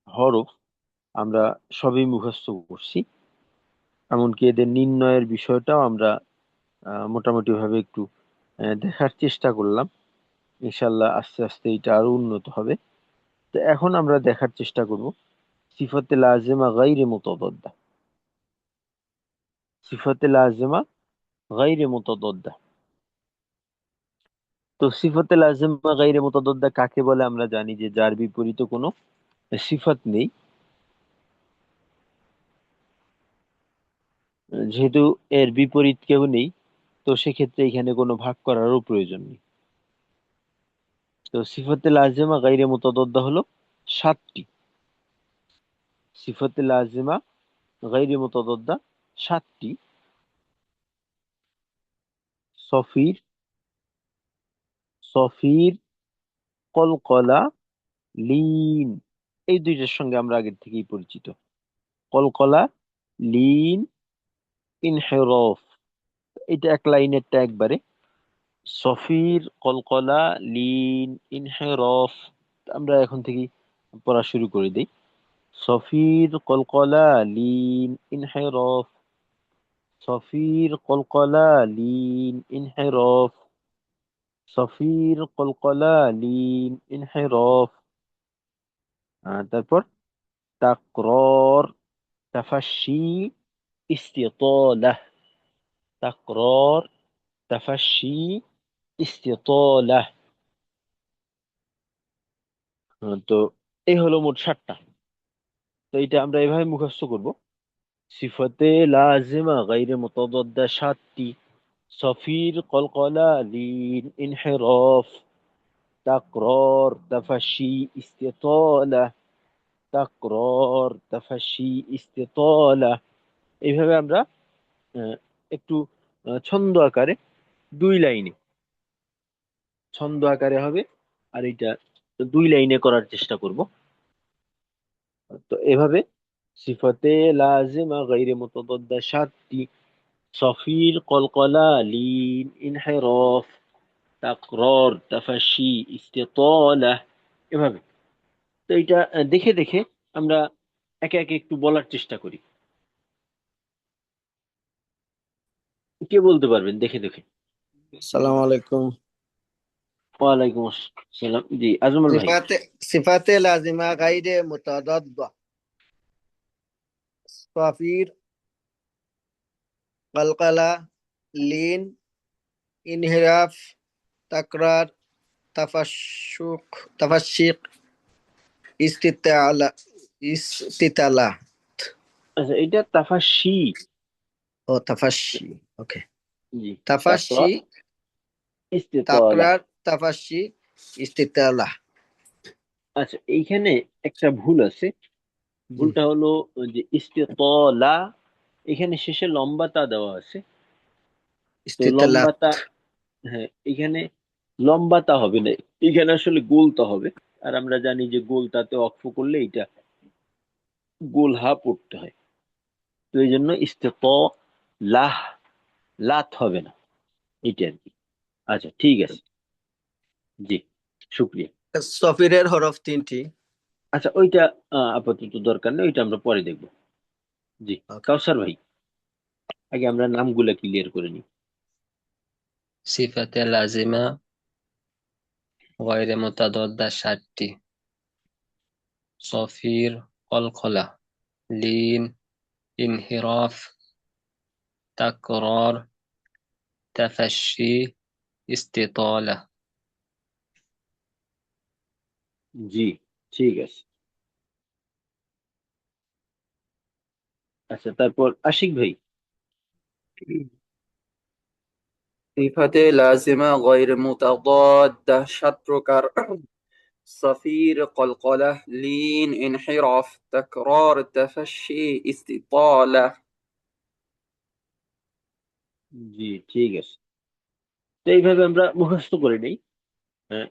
হরফ আমরা সবই মুখস্থ করছি। এমনকি এদের নির্ণয়ের বিষয়টাও আমরা মোটামুটি ভাবে একটু দেখার চেষ্টা করলাম। ইনশাল্লাহ আস্তে আস্তে এটা আরো উন্নত হবে। তো এখন আমরা দেখার চেষ্টা করব সিফাতে লাজেমা গাইরে মুতাদাদ্দা। সিফাতে লাজেমা গাইরে মুতাদাদ্দা। তো সিফাতে লাজেমা গাইরে মুতাদাদ্দা কাকে বলে? আমরা জানি যে যার বিপরীতে কোনো সিফাত নেই। যেহেতু এর বিপরীত কেউ নেই, তো সেক্ষেত্রে এখানে কোনো ভাগ করারও প্রয়োজন নেই। তো সিফাতে লাজেমা গাইরে মুতাদাদ্দা হলো 7টি। সিফাতে লাজেমা গাইরে মুতাদাদ্দা 7টি। সফির, সফির, কলকলা, লিন, এই 2টার সঙ্গে আমরা আগের থেকেই পরিচিত। কলকলা, লিন, ইনহেরফ, এটা এক লাইনেরটা একবারে। সফির, কলকলা, লিন, ইনহেরফ। আমরা এখন থেকেই পড়া শুরু করে দিই। সফির, কলকলা, লিন, ইনহেরফ। সফির, কলকলা, লিন, ইনহেরফ। সফির, কলকলা, লিন, ইনহেরফ। তারপর তাকরর, তাফাশি, ইস্তিতালাহ। তাকরর, তাফাশি, ইস্তিতালাহ। তো এই হলো মোট 7টা। এটা আমরা এভাবে মুখস্থ করব। সিফাতে লাজিমা গাইরে মুতাদাদ্দা 7টি: সফির, কলকলা, লিন, ইনহিরাফ, তাকরার, তাফাশি, ইস্তিতালা, তাকরার, তাফাশি, ইস্তিতালা। এইভাবে আমরা আহ, একটু ছন্দ আকারে 2 লাইনে ছন্দ আকারে হবে, আর এটা 2 লাইনে করার চেষ্টা করব। তো এভাবে সিফাতে লাজিমা গাইরে মুতাদাদ্দা 7টি: সফির, কলকলা, লিন, ইনহিরাফ, তাকরার, তাফাশি, ইস্তিতালা। এভাবে। তো এটা দেখে দেখে আমরা একে একে একটু বলার চেষ্টা করি। কে বলতে পারবেন দেখে দেখে? আসসালামু আলাইকুম। ওয়ালাইকুম আসসালাম। জি, আজমল ভাই। সিফাতে সিফাতে লাজিমা গাইরে মুতাদাদ্দা: সফির, কলকলা, লিন, ইনহিরাফ, তাকরার, তাফাশুক, তাফাশিক, ইস্তিতালা, ইস্তিতালা। আচ্ছা, এটা তাফাশি। ও তাফাশি, ওকে। জি। তাফাশি, তাকরার, ইস্তিতালা। তাকরার, তাফাশি, ইস্তিতালা। আচ্ছা, এইখানে একটা ভুল আছে। জি, ভুলটা হলো ওই যে ইস্তিতালা, এখানে শেষে লম্বা তা দেওয়া আছে। তো লম্বা ইস্তিতালাত। তা, হ্যাঁ, এখানে লম্বা তা হবে না, এখানে আসলে গোলতা হবে। আর আমরা জানি যে গোলতাতে অক্ফ করলে এটা গোল হা পড়তে হয়। তো এই জন্য লাহ, লাত হবে না, এটা আর কি। আচ্ছা, ঠিক আছে। জি, শুক্রিয়া। সফিরের হরফ 3টি। আচ্ছা, ওইটা আপাতত দরকার নেই, ওইটা আমরা পরে দেখবো। জি। ওকে। কাউসার ভাই, আগে আমরা নামগুলা ক্লিয়ার করে নিই। সিফাতে লাজিমা গয়রে মুতাদাদ্দা 7টি: সফির, কলকলা, লিন, ইনহিরাফ, তাকরার, তাফাশি, ইস্তিতালা। জি, ঠিক আছে। আচ্ছা, তারপর আশিক ভাই। সিফাতে লাজিমা গয়র মুতাদাদ্দা 7 প্রকার: সফির, কলকলাহ, লিন, ইনহিরাফ, তাকরার, তাফাশি, ইস্তিতালা। জি, ঠিক আছে। তো এইভাবে আমরা মুখস্থ করে নিই। হ্যাঁ,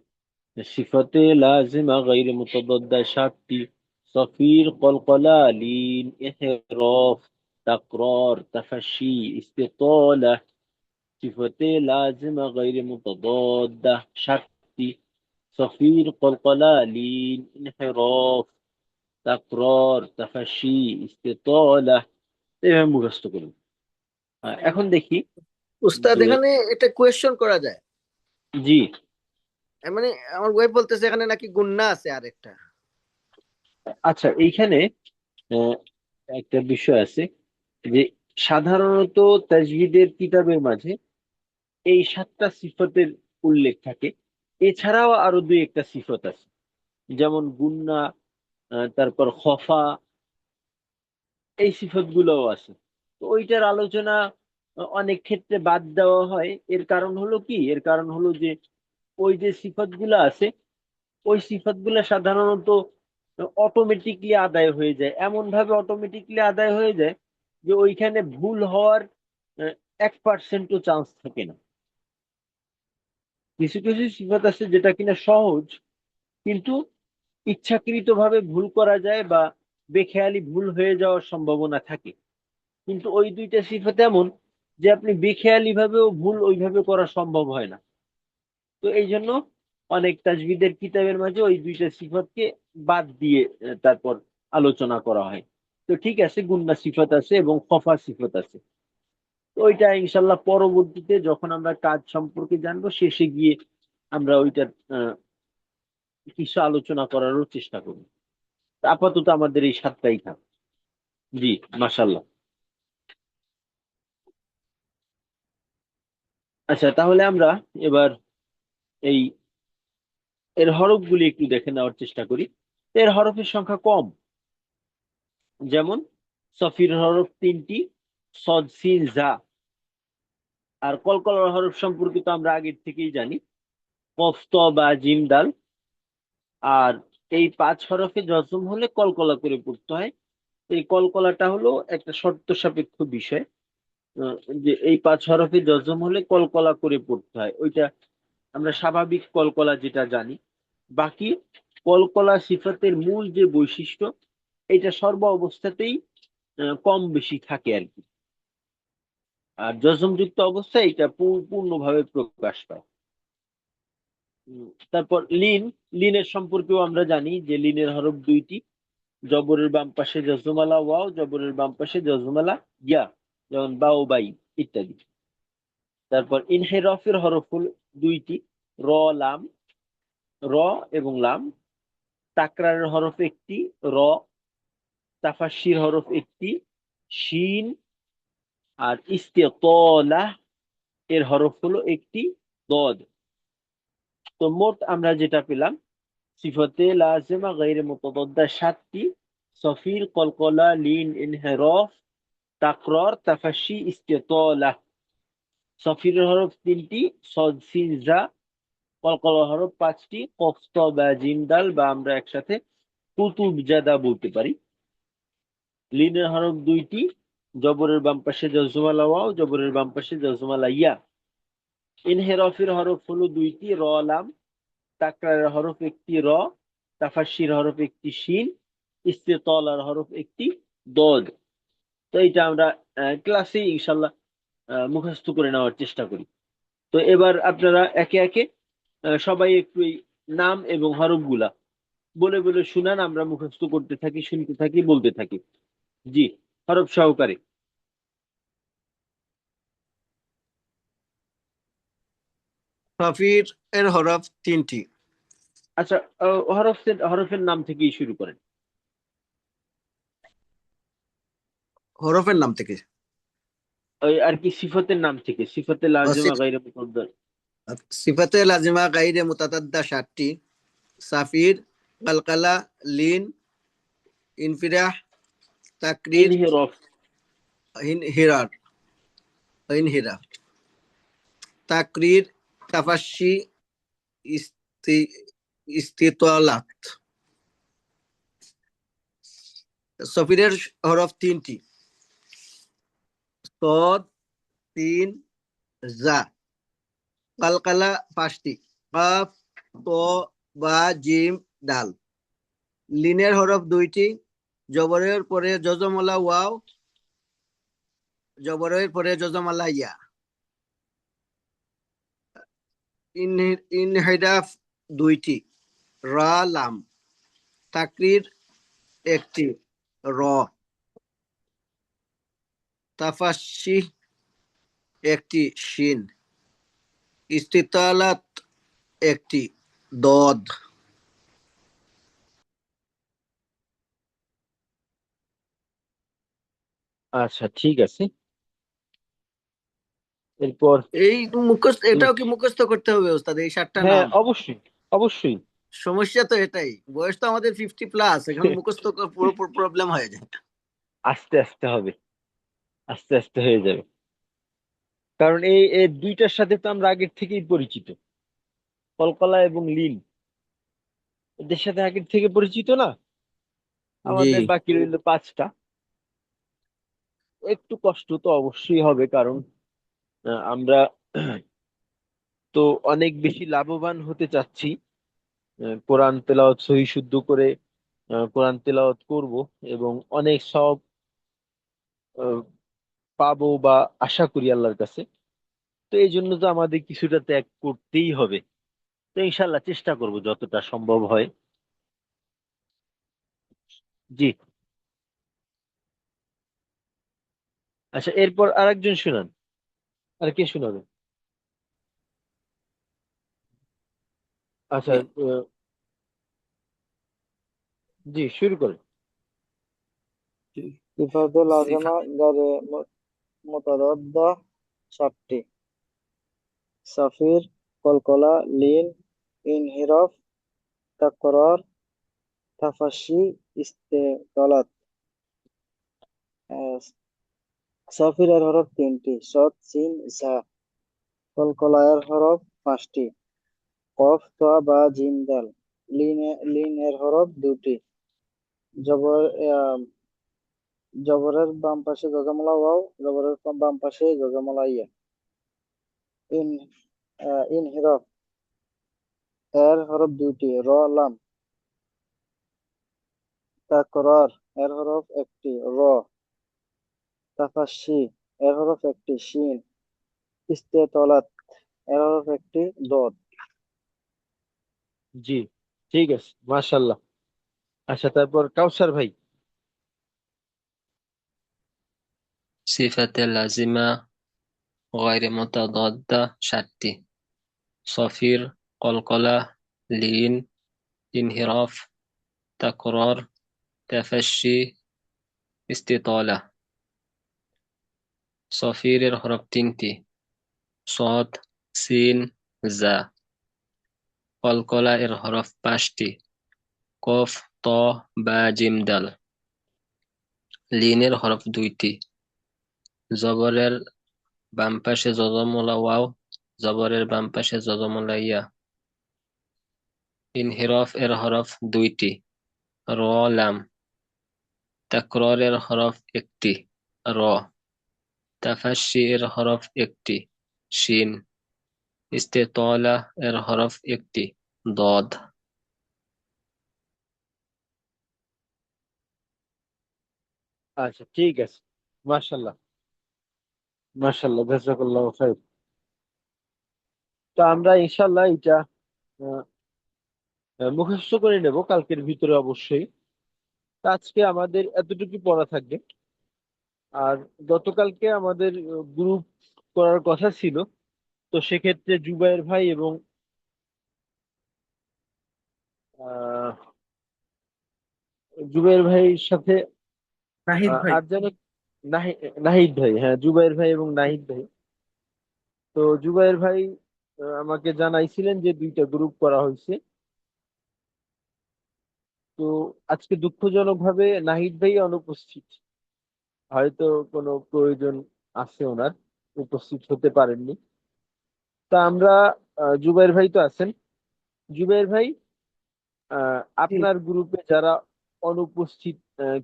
সিফাতে লাজিমা গাইরে মুতাদাদ্দা 7টি: সফির, কলকলা, লিন, ইহরাফ, তাকরার, তাফাশি, ইস্তিতালা। সিফাতে লাজিমা গাইরে মুতাদাদ্দা 7টি: সফির, কলকলা, লিন, ইনহিরাফ, তাকরার, তাফাশি, ইস্তিতালা। এভাবে মুখস্থ করুন। এখন দেখি উস্তাদ, যে, এখানে এটা কোয়েশ্চন করা যায়? জি, মানে আমার ওয়াইফ বলতেছে এখানে নাকি গুন্না আছে আরেকটা। আচ্ছা, এইখানে আহ, একটা বিষয় আছে যে সাধারণত তাজভিদের কিতাবের মাঝে এই 7টা সিফতের উল্লেখ থাকে। এছাড়াও আরো 2-1টা সিফত আছে, যেমন গুন্না, তারপর খফা, এই সিফত গুলোও আছে। তো ওইটার আলোচনা অনেক ক্ষেত্রে বাদ দেওয়া হয়। এর কারণ হলো কি, এর কারণ হলো যে ওই যে সিফত গুলো আছে, ওই সিফত গুলো সাধারণত অটোমেটিকলি আদায় হয়ে যায়, এমন ভাবে অটোমেটিকলি আদায় হয়ে যায় যে ওইখানে ভুল হওয়ার 1%ও চান্স থাকে না। কিছু কিছু সিফাত আছে যেটা কিনা সহজ, কিন্তু ইচ্ছাকৃত ভাবে ভুল করা যায় বা বেখেয়ালি ভুল হয়ে যাওয়ার সম্ভাবনা থাকে। কিন্তু ওই 2টা সিফাত এমন যে আপনি বেখেয়ালি ভাবেও ভুল ওইভাবে করা সম্ভব হয় না। তো এই জন্য অনেক তাজভিদের কিতাবের মাঝে ওই 2টা সিফাতকে বাদ দিয়ে তারপর আলোচনা করা হয়। তো ঠিক আছে, গুন্না সিফাত আছে এবং খফা সিফাত আছে। তো ওইটা ইনশাল্লাহ পরবর্তীতে যখন আমরা কাজ সম্পর্কে জানবো, শেষে গিয়ে আমরা ওইটার কিছু আলোচনা করারও চেষ্টা করব। আপাতত আমাদের এই 7টাই থাক। জি, মাশাল্লাহ। আচ্ছা, তাহলে আমরা এবার এই এর হরফগুলি একটু দেখে নেওয়ার চেষ্টা করি। এর হরফের সংখ্যা কম। যেমন সফির হরফ 3টি, সদ সিন জা। আর কলকলার হরফ সম্পর্কে তো আমরা আগের থেকেই জানি, কফ ত বা জিম দাল। আর এই 5 হরফে জজম হলে কলকলা করে পড়তে হয়। এই কলকলাটা হলো একটা শর্ত সাপেক্ষ বিষয়। আহ, যে এই 5 হরফে জজম হলে কলকলা করে পড়তে হয়, ওইটা আমরা স্বাভাবিক কলকলা যেটা জানি। বাকি কলকলা সিফাতের মূল যে বৈশিষ্ট্য, এটা সর্ব অবস্থাতেই কম বেশি থাকে আর কি। আর জজমযুক্ত অবস্থায় এটা পূর্ণভাবে প্রকাশ পায়। তারপর লিন, লিনের সম্পর্কেও আমরা জানি যে লিনের হরফ 2টি, জবরের বাম পাশে জজমালা ওয়াও, জবরের বাম পাশে জজমালা ইয়া, যেমন বাও বাই ইত্যাদি। তারপর ইনহেরফের হরফ হল 2টি, র লাম, র এবং লাম। তাকরারের হরফ 1টি, র। তাফাশির হরফ 1টি, শিন। আর ইস্তেতলাহ এর হরফ হলো 1টি, দদ। তো মোট আমরা যেটা পেলাম, সিফতে লাজেমা গায়রে মুতাদাদ্দা 7টি, সফির, কলকলা, লিন, ইনহিরাফ, তাকরার, তাফাশি, ইস্তেতলাহ। সফিরের হরফ 3টি, সদ সিন জা। কলকলা হরফ 5টি, কফ ত বা জিম দাল, বা আমরা একসাথে কুতুব জাদা বলতে পারি। লিনের হরফ 2টি, জবরের বাম পাশে জজমালা ওয়াও, জবরের বাম পাশে জজমালা ইয়া। ইনহেরফের হরফ হলো 2টি, র লাম। তাকরারের হরফ 1টি, র। তাফাশির হরফ 1টি, শিন। ইস্তেতলার হরফ 1টি, দদ। তো এটা আমরা ক্লাসে ইনশাল্লাহ মুখস্থ করে নেওয়ার চেষ্টা করি। তো এবার আপনারা একে একে সবাই একটু এই নাম এবং হরফগুলা বলে বলে শুনান, আমরা মুখস্থ করতে থাকি, শুনতে থাকি, বলতে থাকি। জি, হরফ সহকারে। সফির এর হরফ 3টি। আচ্ছা, হরফের নাম থেকেই শুরু করেন। হরফের নাম থেকে। ওই আর কি, সিফতের নাম থেকে, সিফতে লাজিমা গায়রে মুতাদ্দার। সিফাতে লাজিমা গাইরে মুতাদাদ্দা 7টি, সাফির, কালকালা, লিন, ইনফিরাহ, তাকরির, ইনহিরাফ। ইনহিরার, ইনহিরা, তাকরির, তাফাশি, ইস্তি ইস্তিতালাত। সফিরের হরফ 3টি, সদ, তিন, জা। কালকালা 5টি, কাফ, ত, বা, জিম, দাল। লিনের হরফ 2টি, জবরের পরে জজমলা ওয়াও, জবরের পরে জজমলা ইয়া। ইনহিরাফ 2টি, রা লাম। তাকরির 1টি, র। তাফাশি 1টি, শিন। ইস্তিতালাত 1টি, দদ। আচ্ছা, ঠিক আছে। এরপর এই মুখস্থ, এটাও কি মুখস্থ করতে হবে ওস্তাদ, এই 7টা হ্যাঁ, নাম? অবশ্যই অবশ্যই। সমস্যা তো এটাই, বয়স তো আমাদের 50+, এখন মুখস্থ পুরো প্রবলেম হয়ে যায়। আস্তে আস্তে হবে, আস্তে আস্তে হয়ে যাবে। কারণ এই দুইটার সাথে তো আমরা আগের থেকেই পরিচিত, কলকলা এবং লিন, এদের সাথে আগের থেকে পরিচিত না। জি, আমাদের বাকি রইল 5টা। একটু কষ্ট তো অবশ্যই হবে, কারণ আমরা তো অনেক বেশি লাভবান হতে চাচ্ছি। কোরআন তেলাওয়াত সহি শুদ্ধ করে কোরআন তেলাওয়াত করব, এবং অনেক সব পাবো বা আশা করি আল্লাহর কাছে। তো এই জন্য তো আমাদের কিছুটা ত্যাগ করতেই হবে। তো ইনশাল্লাহ চেষ্টা করব যতটা সম্ভব হয়। জি। আচ্ছা, এরপর আরেকজন শুনান। আর কে শোনাবে? আচ্ছা, জি, শুরু করেন। সিফাতে লাজেমা গায়রে মুতাদাদ্দা 7টি, সাফির, কলকলা, লিন, ইনহিরাফ, তাকরার, তাফাশি, ইস্তেতালাত। আহ, সাফিরের হরফ 3টি, সদ, সিন, ঝা। কলকলায়ের হরফ 5টি, কফ, ত, বা, জিম, দাল। লিন এর হরফ 2টি, জবর আহ, জবরের বাম পাশে জজমলা ওয়াও, জবরের বাম পাশে জজমলা ইয়া। ইন ইনহিরাফ এর হরফ 2টি, র, লাম। তাকরার এর হরফ 1টি, র। তাফাশি এর হরফ 1টি, শিন। ইস্তেতলাত এর হরফ 1টি, দদ। জি, ঠিক আছে, মাশাল্লাহ। আচ্ছা, তারপর কাউসার ভাই। সিফাতে লাজিমা গয়রে মুতাদাদ্দা 7টি: সফির, কলকলা, লিন, ইনহিরাফ, তাকরার, তাফাশশি, ইস্তিতালা। সফিরের হরফ 3টি: সদ, সিন, জা। কলকলা এর হরফ 5টি: কফ, ত, বা, জিম, দাল। লিনের হরফ 2টি: জবরের বাম পাশে জজমলা ওয়াও, জবরের বাম পাশে জজমলা ইয়া। ইনহিরাফ এর হরফ 2টি: র, লাম। তাকরারের হরফ 1টি, র। তাফাশশি এর হরফ 1টি, শিন। ইস্তেতলা এর হরফ 1টি, দদ। আচ্ছা, ঠিক আছে, মাশাল্লাহ, মাশাল্লাহ, জাযাকাল্লাহু খাইর। তো আমরা ইনশাল্লাহ এটা আহ, মুখস্থ করে নেব কালকের ভিতরে অবশ্যই। তো আজকে আমাদের এতটুকু পড়া থাকবে। আর গতকালকে আমাদের গ্রুপ করার কথা ছিল, তো সেক্ষেত্রে জুবায়ের ভাই এবং আহ, জুবায়ের ভাইয়ের সাথে নাহিদ ভাই। আর যেন নাহিদ ভাই, হ্যাঁ, জুবায়ের ভাই এবং নাহিদ ভাই। তো জুবায়ের ভাই আমাকে জানাইছিলেন যে 2টা গ্রুপ করা হয়েছে। তো আজকে দুঃখজনক ভাবে নাহিদ ভাই অনুপস্থিত। হয়তো কোনো প্রয়োজন আছে ওনার, উপস্থিত হতে পারেননি। তা আমরা জুবায়ের ভাই তো আছেন। জুবায়ের ভাই, জি, আপনার গ্রুপে যারা অনুপস্থিত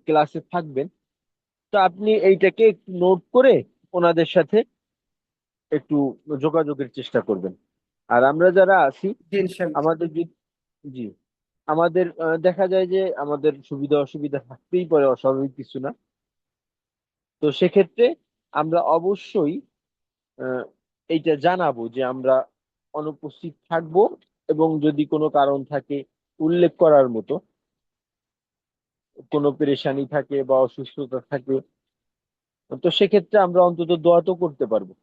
ক্লাসে থাকবেন, তো আপনি এইটাকে একটু নোট করে ওনাদের সাথে একটু যোগাযোগের চেষ্টা করবেন। আর আমরা যারা আছি, জি, ইনশাল্লাহ। আমাদের জি, আমাদের দেখা যায় যে আমাদের সুবিধা অসুবিধা থাকতেই পারে, অস্বাভাবিক কিছু না। তো সেক্ষেত্রে আমরা অবশ্যই আহ, এইটা জানাবো যে আমরা অনুপস্থিত থাকব, এবং যদি কোনো কারণ থাকে উল্লেখ করার মতো, কোনো পেরেশানি থাকে বা অসুস্থতা থাকে, তো সেক্ষেত্রে আমরা অন্তত দোয়া তো করতে পারবো।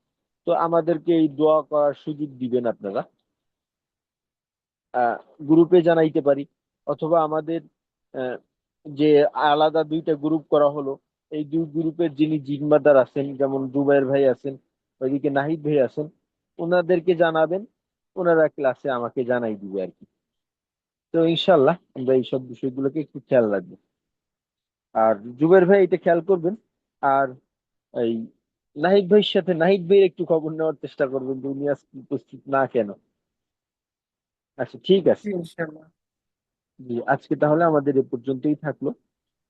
তো আমাদেরকে এই দোয়া করার সুযোগ দিবেন আপনারা। আহ গ্রুপে জানাইতে পারি, অথবা আমাদের আহ, যে আলাদা 2টা গ্রুপ করা হলো, এই 2 গ্রুপের যিনি জিম্মাদার আছেন, যেমন জুবায়ের ভাই আছেন, ওইদিকে নাহিদ ভাই আছেন, ওনাদেরকে জানাবেন। ওনারা ক্লাসে আমাকে জানাই দিবে আর কি। তো ইনশাল্লাহ আমরা এইসব বিষয়গুলোকে একটু খেয়াল রাখবো। আর জুবায়ের ভাই এটা খেয়াল করবেন। আর এই নাহিদ ভাইয়ের সাথে, নাহিদ ভাইয়ের একটু খবর নেওয়ার চেষ্টা করবেন যে উনি আজকে উপস্থিত না কেন। আচ্ছা, ঠিক আছে। জি, ইনশাল্লাহ। জি, আজকে তাহলে আমাদের এ পর্যন্তই থাকলো।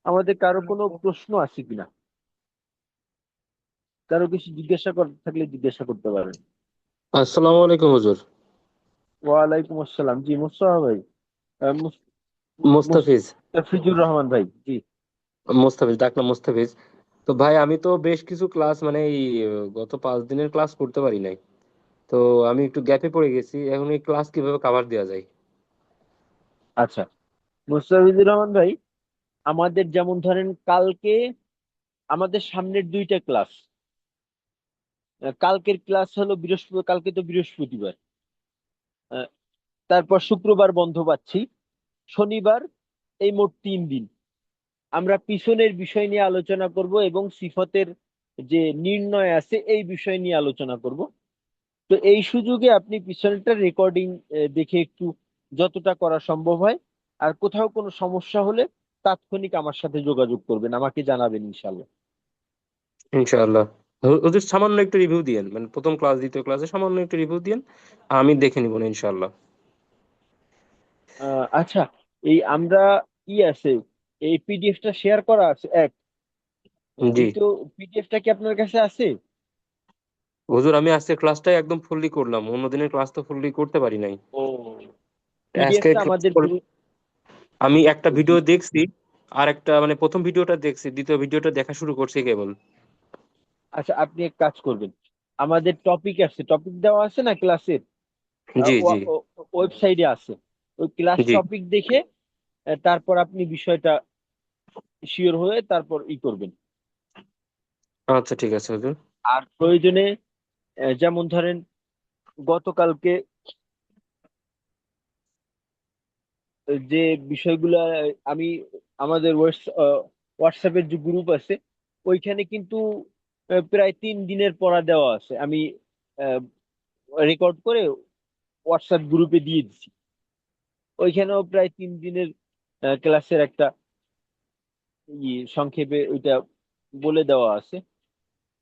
আমাদের কারো কোনো প্রশ্ন আছে কিনা? কারো কিছু জিজ্ঞাসা করার থাকলে জিজ্ঞাসা করতে পারেন। আসসালামু আলাইকুম হুজুর। ওয়ালাইকুম আসসালাম। জি, মুস্তফা ভাই, আহ, মুস- মুস্তাফিজ। মুস্তাফিজুর রহমান ভাই। জি, মুস্তাফিজ, ডাকনাম মুস্তাফিজ। তো ভাই আমি তো বেশ কিছু ক্লাস মানে এই গত 5 দিনের ক্লাস করতে পারি নাই। তো আমি একটু গ্যাপে পড়ে গেছি, এখন এই ক্লাস কিভাবে কভার দেওয়া যায়? আচ্ছা, মুস্তাফিজুর রহমান ভাই, আমাদের যেমন ধরেন কালকে আমাদের সামনের 2টা ক্লাস, কালকের ক্লাস হলো বৃহস্পতি, কালকে তো বৃহস্পতিবার, আহ, তারপর শুক্রবার বন্ধ পাচ্ছি, শনিবার, এই মোট 3 দিন আমরা পিছনের বিষয় নিয়ে আলোচনা করব এবং সিফতের যে নির্ণয় আছে এই বিষয় নিয়ে আলোচনা করব। তো এই সুযোগে আপনি পিছনেরটা রেকর্ডিং দেখে একটু যতটা করা সম্ভব হয়, আর কোথাও কোনো সমস্যা হলে তাৎক্ষণিক আমার সাথে যোগাযোগ করবেন, আমাকে জানাবেন ইনশাল্লাহ। ইনশাআল্লাহ। ওদের সামান্য একটু রিভিউ দিয়েন, মানে প্রথম ক্লাস দ্বিতীয় ক্লাসে সামান্য একটু রিভিউ দিয়েন, আমি দেখে নিব না ইনশাআল্লাহ। আচ্ছা, এই আমরা আছে, এই পিডিএফটা শেয়ার করা আছে এক, জি দ্বিতীয় পিডিএফটা কি আপনার কাছে আছে? হুজুর, আমি আজকে ক্লাসটাই একদম ফুললি করলাম, অন্য দিনের ক্লাস তো ফুললি করতে পারি নাই। ও, আজকে পিডিএফটা ক্লাস আমাদের করে গ্রুপ। আমি একটা ভিডিও দেখছি, আর একটা মানে প্রথম ভিডিওটা দেখছি, দ্বিতীয় ভিডিওটা দেখা শুরু করছি কেবল। আচ্ছা, আপনি এক কাজ করবেন, আমাদের টপিক আছে, টপিক দেওয়া আছে না ক্লাসের, জি জি ওয়েবসাইটে আছে, ওই ক্লাস জি টপিক দেখে তারপর আপনি বিষয়টা শিওর হয়ে তারপর করবেন। আচ্ছা ঠিক আছে হুজুর। আর প্রয়োজনে যেমন ধরেন গতকালকে যে বিষয়গুলা আমি আমাদের হোয়াটসঅ্যাপের যে গ্রুপ আছে ওইখানে কিন্তু প্রায় 3 দিনের পড়া দেওয়া আছে, আমি রেকর্ড করে হোয়াটসঅ্যাপ গ্রুপে দিয়ে দিচ্ছি। ওইখানেও প্রায় 3 দিনের ক্লাসের একটা সংক্ষেপে ওইটা বলে দেওয়া আছে।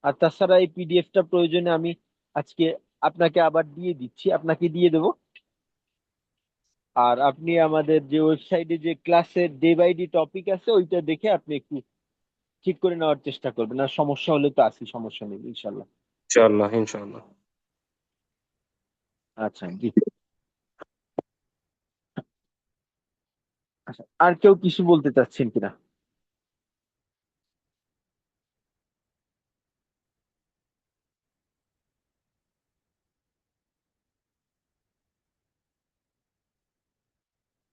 আর তাছাড়া এই পিডিএফটা প্রয়োজনে আমি আজকে আপনাকে আবার দিয়ে দিচ্ছি, আপনাকে দিয়ে দেবো। আর আপনি আমাদের যে ওয়েবসাইটে যে ক্লাসের ডে বাই ডে টপিক আছে ওইটা দেখে আপনি একটু ঠিক করে নেওয়ার চেষ্টা করবেন, আর সমস্যা হলে তো আসি, সমস্যা নেই ইনশাল্লাহ। ইনশাআল্লাহ ইনশাআল্লাহ। আচ্ছা জি। আচ্ছা, আর কেউ কিছু বলতে চাচ্ছেন কিনা?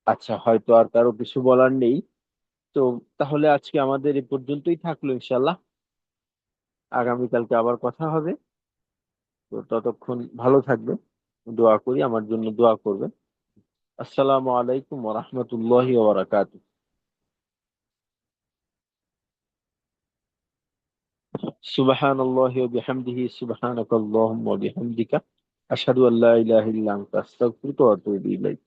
আচ্ছা, হয়তো আর কারো কিছু বলার নেই। তো তাহলে আজকে আমাদের এ পর্যন্তই থাকলো ইনশাল্লাহ, আগামীকালকে আবার কথা হবে। তো ততক্ষণ ভালো থাকবে, দোয়া করি আমার জন্য দোয়া করবেন। আসসালামু আলাইকুম ওয়া রাহমাতুল্লাহি ওয়া বারাকাতুহু। সুবহানাল্লাহি ওয়া বিহামদিহি, সুবহানাকাল্লাহুম্মা ওয়া বিহামদিকা, আশহাদু আল্লা ইলাহা ইল্লা আনতা, আস্তাগফিরুকা ওয়া আতুবু ইলাইক।